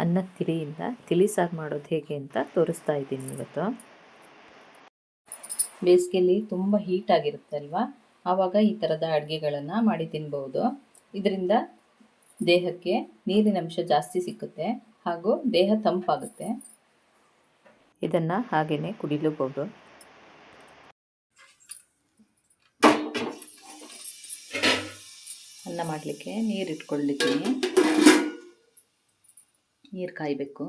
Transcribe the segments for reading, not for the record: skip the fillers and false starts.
ಅನ್ನದ ತಿಳಿಯಿಂದ ತಿಳಿ ಸಾರು ಮಾಡೋದು ಹೇಗೆ ಅಂತ ತೋರಿಸ್ತಾ ಇದ್ದೀನಿ ಇವತ್ತು. ಬೇಸಿಗೆಯಲ್ಲಿ ತುಂಬ ಹೀಟ್ ಆಗಿರುತ್ತೆ ಅಲ್ವಾ, ಆವಾಗ ಈ ಥರದ ಅಡುಗೆಗಳನ್ನು ಮಾಡಿ ತಿನ್ಬೋದು. ಇದರಿಂದ ದೇಹಕ್ಕೆ ನೀರಿನಂಶ ಜಾಸ್ತಿ ಸಿಕ್ಕುತ್ತೆ ಹಾಗೂ ದೇಹ ತಂಪಾಗುತ್ತೆ. ಇದನ್ನು ಹಾಗೆಯೇ ಕುಡಿಲೂಬಹುದು. ಅನ್ನ ಮಾಡಲಿಕ್ಕೆ ನೀರು ಇಟ್ಕೊಳ್ಳಿದ್ದೀನಿ. ನೀರು ಕಾಯಬೇಕು.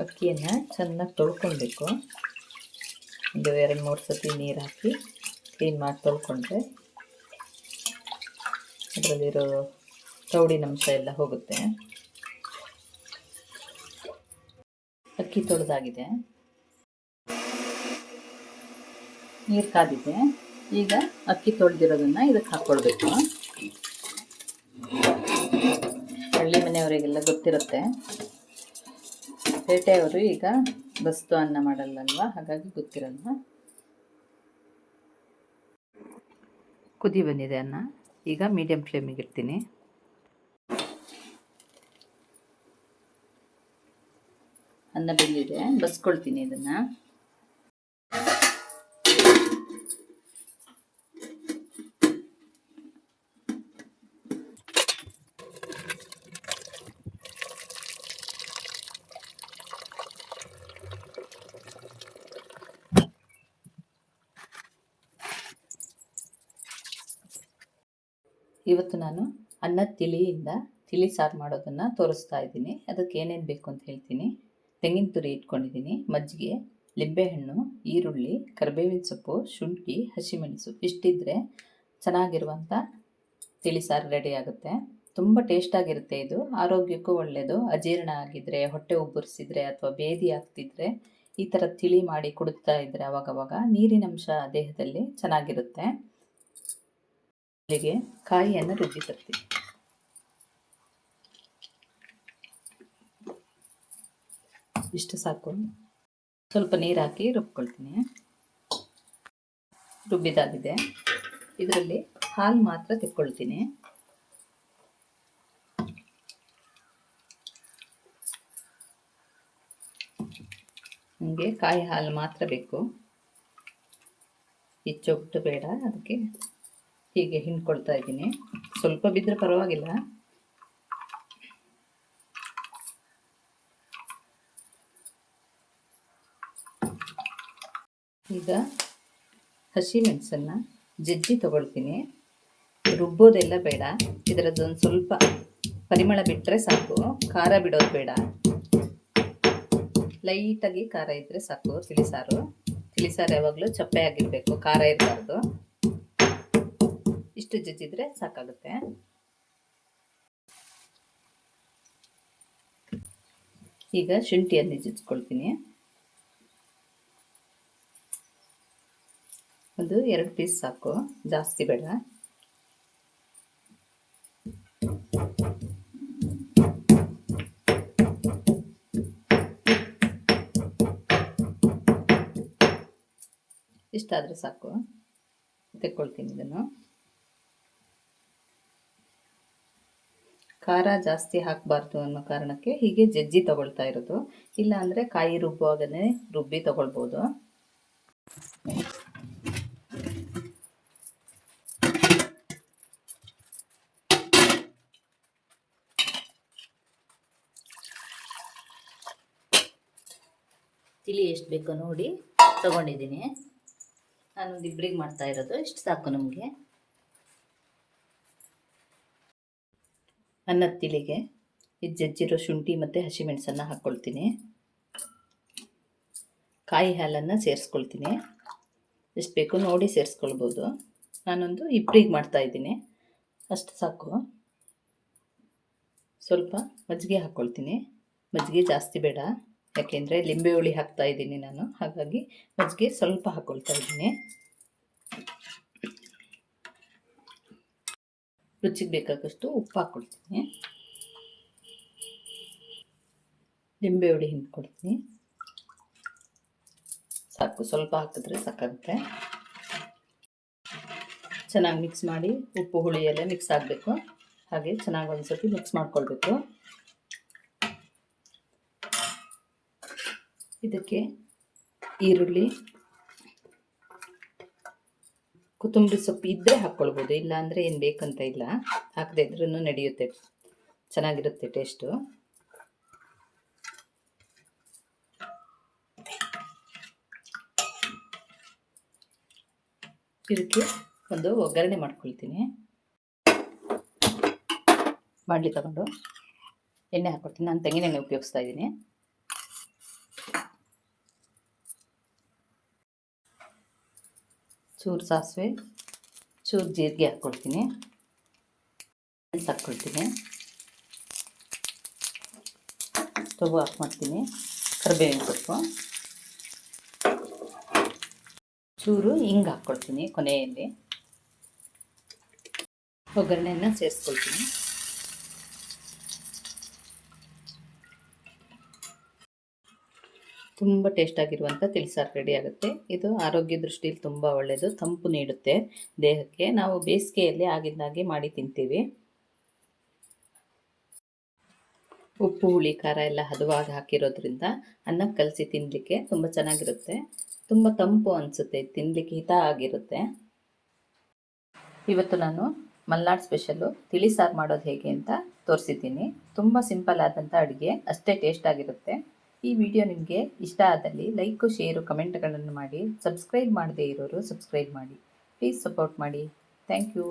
ಅಕ್ಕಿಯನ್ನು ಚೆನ್ನಾಗಿ ತೊಳ್ಕೊಳ್ಬೇಕು. ಒಂದು 2-3 ಸತಿ ನೀರು ಹಾಕಿ ಕ್ಲೀನ್ ಮಾಡಿ ತೊಳ್ಕೊಂಡ್ರೆ ಅದರಲ್ಲಿರೋ ತೌಡಿನಂಶ ಎಲ್ಲ ಹೋಗುತ್ತೆ. ಅಕ್ಕಿ ತೊಳೆದಾಗಿದೆ, ನೀರು ಕಾದಿದೆ. ಈಗ ಅಕ್ಕಿ ತೊಳೆದಿರೋದನ್ನು ಇದಕ್ಕೆ ಹಾಕ್ಕೊಳ್ಬೇಕು. ಹಳ್ಳಿ ಮನೆಯವರಿಗೆಲ್ಲ ಗೊತ್ತಿರುತ್ತೆ, ಪೇಟೆಯವರು ಈಗ ಬಸ್ತು ಅನ್ನ ಮಾಡಲ್ಲಲ್ವ, ಹಾಗಾಗಿ ಗೊತ್ತಿರಲ್ಲ. ಕುದಿ ಬಂದಿದೆ ಅನ್ನ. ಈಗ ಮೀಡಿಯಂ ಫ್ಲೇಮಿಗೆ ಇಡ್ತೀನಿ. ಅನ್ನ ಬೆಂದಿದೆ, ಬಸ್ಕೊಳ್ತೀನಿ ಇದನ್ನು. ಇವತ್ತು ನಾನು ಅನ್ನದ ತಿಳಿಯಿಂದ ತಿಳಿ ಸಾರು ಮಾಡೋದನ್ನು ತೋರಿಸ್ತಾ ಇದ್ದೀನಿ. ಅದಕ್ಕೆ ಏನೇನು ಬೇಕು ಅಂತ ಹೇಳ್ತೀನಿ. ತೆಂಗಿನ ತುರಿ ಇಟ್ಕೊಂಡಿದ್ದೀನಿ, ಮಜ್ಜಿಗೆ, ಲಿಂಬೆಹಣ್ಣು, ಈರುಳ್ಳಿ, ಕರಿಬೇವಿನ ಸೊಪ್ಪು, ಶುಂಠಿ, ಹಸಿಮೆಣಸು. ಇಷ್ಟಿದ್ರೆ ಚೆನ್ನಾಗಿರುವಂಥ ತಿಳಿ ಸಾರು ರೆಡಿ ಆಗುತ್ತೆ. ತುಂಬ ಟೇಸ್ಟಾಗಿರುತ್ತೆ. ಇದು ಆರೋಗ್ಯಕ್ಕೂ ಒಳ್ಳೆಯದು. ಅಜೀರ್ಣ ಆಗಿದ್ದರೆ, ಹೊಟ್ಟೆ ಉಬ್ಬರಿಸಿದ್ರೆ ಅಥವಾ ಬೇದಿ ಆಗ್ತಿದ್ರೆ ಈ ಥರ ತಿಳಿ ಮಾಡಿ ಕುಡಿತಾ ಇದ್ದರೆ ಅವಾಗವಾಗ ನೀರಿನಂಶ ದೇಹದಲ್ಲಿ ಚೆನ್ನಾಗಿರುತ್ತೆ. ಇಲ್ಲಿಗೆ ಕಾಯಿಯನ್ನು ರುಬ್ಬಿ ತರ್ತೀನಿ. ಇಷ್ಟು ಸಾಕು. ಸ್ವಲ್ಪ ನೀರು ಹಾಕಿ ರುಬ್ಕೊಳ್ತೀನಿ. ರುಬ್ಬಿದಾಗಿದೆ. ಇದರಲ್ಲಿ ಹಾಲು ಮಾತ್ರ ತೆಕ್ಕೊಳ್ತೀನಿ. ನನಗೆ ಕಾಯಿ ಹಾಲು ಮಾತ್ರ ಬೇಕು, ಹೆಚ್ಚೊಟ್ಟು ಬೇಡ. ಅದಕ್ಕೆ ಹೀಗೆ ಹಿಂಡ್ಕೊಳ್ತಾ ಇದ್ದೀನಿ. ಸ್ವಲ್ಪ ಬಿದ್ದರೆ ಪರವಾಗಿಲ್ಲ. ಈಗ ಹಸಿ ಮೆಣಸನ್ನು ಜಜ್ಜಿ ತಗೊಳ್ತೀನಿ. ರುಬ್ಬೋದೆಲ್ಲ ಬೇಡ, ಇದರದ್ದೊಂದು ಸ್ವಲ್ಪ ಪರಿಮಳ ಬಿಟ್ಟರೆ ಸಾಕು. ಖಾರ ಬಿಡೋದು ಬೇಡ, ಲೈಟಾಗಿ ಖಾರ ಇದ್ದರೆ ಸಾಕು. ತಿಳಿಸಾರು ಯಾವಾಗಲೂ ಚಪ್ಪೆ ಆಗಿರಬೇಕು, ಖಾರ ಇರಬಾರ್ದು. ಇಷ್ಟು ಜಜ್ಜಿದ್ರೆ ಸಾಕಾಗುತ್ತೆ. ಈಗ ಶುಂಠಿಯಲ್ಲಿ ಜಜ್ಕೊಳ್ತೀನಿ. ಒಂದು 2 ಪೀಸ್ ಸಾಕು, ಜಾಸ್ತಿ ಬೇಡ. ಇಷ್ಟಾದರೆ ಸಾಕು. ತೆಕ್ಕೊಳ್ತೀನಿ ಇದನ್ನು. ಖಾರ ಜಾಸ್ತಿ ಹಾಕಬಾರ್ದು ಅನ್ನೋ ಕಾರಣಕ್ಕೆ ಹೀಗೆ ಜಜ್ಜಿ ತಗೊಳ್ತಾ ಇರೋದು. ಇಲ್ಲ ಅಂದರೆ ಕಾಯಿ ರುಬ್ಬುವಾಗಲೇ ರುಬ್ಬಿ ತಗೊಳ್ಬೋದು. ತಿಳಿ ಎಷ್ಟು ಬೇಕೋ ನೋಡಿ ತಗೊಂಡಿದ್ದೀನಿ. ನಾನೊಂದು ಇಬ್ಬರಿಗೆ ಮಾಡ್ತಾ ಇರೋದು, ಇಷ್ಟು ಸಾಕು ನಮಗೆ. ಅನ್ನದ ತಿಳಿಗೆ ಇದು ಜಜ್ಜಿರೋ ಶುಂಠಿ ಮತ್ತು ಹಸಿಮೆಣಸನ್ನು ಹಾಕ್ಕೊಳ್ತೀನಿ. ಕಾಯಿ ಹಾಲನ್ನು ಸೇರಿಸ್ಕೊಳ್ತೀನಿ. ಎಷ್ಟು ಬೇಕು ನೋಡಿ ಸೇರಿಸ್ಕೊಳ್ಬೋದು. ನಾನೊಂದು ಇಬ್ಬರಿಗೆ ಮಾಡ್ತಾಯಿದ್ದೀನಿ, ಅಷ್ಟು ಸಾಕು. ಸ್ವಲ್ಪ ಮಜ್ಜಿಗೆ ಹಾಕ್ಕೊಳ್ತೀನಿ. ಮಜ್ಜಿಗೆ ಜಾಸ್ತಿ ಬೇಡ, ಯಾಕೆಂದರೆ ಲಿಂಬೆ ಹುಳಿ ಹಾಕ್ತಾಯಿದ್ದೀನಿ ನಾನು, ಹಾಗಾಗಿ ಮಜ್ಜಿಗೆ ಸ್ವಲ್ಪ ಹಾಕ್ಕೊಳ್ತಾ ಇದ್ದೀನಿ. ರುಚಿಗೆ ಬೇಕಾದಷ್ಟು ಉಪ್ಪು ಹಾಕ್ಕೊಳ್ತೀನಿ. ಲಿಂಬೆ ಹುಳಿ ಹಿಂಡ್ಕೊಳ್ತೀನಿ. ಸಾಕು, ಸ್ವಲ್ಪ ಹಾಕಿದ್ರೆ ಸಾಕಾಗುತ್ತೆ. ಚೆನ್ನಾಗಿ ಮಿಕ್ಸ್ ಮಾಡಿ, ಉಪ್ಪು ಹುಳಿ ಎಲ್ಲ ಮಿಕ್ಸ್ ಆಗಬೇಕು. ಹಾಗೆ ಚೆನ್ನಾಗಿ ಒಂದು ಸರ್ತಿ ಮಿಕ್ಸ್ ಮಾಡ್ಕೊಳ್ಬೇಕು. ಇದಕ್ಕೆ ಈರುಳ್ಳಿ, ಕೊತ್ತಂಬರಿ ಸೊಪ್ಪು ಇದ್ದರೆ ಹಾಕ್ಕೊಳ್ಬೋದು, ಇಲ್ಲ ಅಂದರೆ ಏನು ಬೇಕಂತ ಇಲ್ಲ, ಹಾಕದೇ ಇದ್ರೂ ನಡೆಯುತ್ತೆ, ಚೆನ್ನಾಗಿರುತ್ತೆ ಟೇಸ್ಟು. ಇದಕ್ಕೆ ಒಂದು ಒಗ್ಗರಣೆ ಮಾಡ್ಕೊಳ್ತೀನಿ. ಬಾಣಲಿ ತಗೊಂಡು ಎಣ್ಣೆ ಹಾಕ್ಕೊಳ್ತೀನಿ. ನಾನು ತೆಂಗಿನ ಎಣ್ಣೆ ಉಪಯೋಗಿಸ್ತಾ ಇದ್ದೀನಿ. ಚೂರು ಸಾಸಿವೆ, ಚೂರು ಜೀರಿಗೆ ಹಾಕ್ಕೊಳ್ತೀನಿ, ಹಾಕ್ಕೊಳ್ತೀನಿ. ಸ್ಟವ್ ಆಫ್ ಮಾಡ್ತೀನಿ. ಕರಿಬೇವಿನ ಸೊಪ್ಪು, ಚೂರು ಹಿಂಗೆ ಹಾಕ್ಕೊಳ್ತೀನಿ ಕೊನೆಯಲ್ಲಿ. ಒಗ್ಗರಣೆಯನ್ನು ಸೇರಿಸ್ಕೊಳ್ತೀನಿ. ತುಂಬ ಟೇಸ್ಟಾಗಿರುವಂಥ ತಿಳಿಸಾರು ರೆಡಿ ಆಗುತ್ತೆ. ಇದು ಆರೋಗ್ಯ ದೃಷ್ಟಿಯಲ್ಲಿ ತುಂಬ ಒಳ್ಳೆಯದು, ತಂಪು ನೀಡುತ್ತೆ ದೇಹಕ್ಕೆ. ನಾವು ಬೇಸಿಗೆಯಲ್ಲಿ ಆಗಿಂದಾಗೆ ಮಾಡಿ ತಿಂತೀವಿ. ಉಪ್ಪು ಹುಳಿ ಖಾರ ಎಲ್ಲ ಹದವಾಗಿ ಹಾಕಿರೋದ್ರಿಂದ ಅನ್ನಕ್ಕೆ ಕಲಸಿ ತಿನ್ನಲಿಕ್ಕೆ ತುಂಬ ಚೆನ್ನಾಗಿರುತ್ತೆ. ತುಂಬ ತಂಪು ಅನಿಸುತ್ತೆ, ತಿನ್ನಲಿಕ್ಕೆ ಹಿತ ಆಗಿರುತ್ತೆ. ಇವತ್ತು ನಾನು ಮಲ್ನಾಡ್ ಸ್ಪೆಷಲ್ಲು ತಿಳಿಸಾರು ಮಾಡೋದು ಹೇಗೆ ಅಂತ ತೋರಿಸಿದ್ದೀನಿ. ತುಂಬ ಸಿಂಪಲ್ ಆದಂಥ ಅಡುಗೆ, ಅಷ್ಟೇ ಟೇಸ್ಟ್ ಆಗಿರುತ್ತೆ. ಈ ವಿಡಿಯೋ ನಿಮಗೆ ಇಷ್ಟ ಆದಲ್ಲಿ ಲೈಕು, ಶೇರು, ಕಮೆಂಟ್ಗಳನ್ನು ಮಾಡಿ. ಸಬ್ಸ್ಕ್ರೈಬ್ ಮಾಡದೇ ಇರೋರು ಸಬ್ಸ್ಕ್ರೈಬ್ ಮಾಡಿ. ಪ್ಲೀಸ್ ಸಪೋರ್ಟ್ ಮಾಡಿ. Thank you.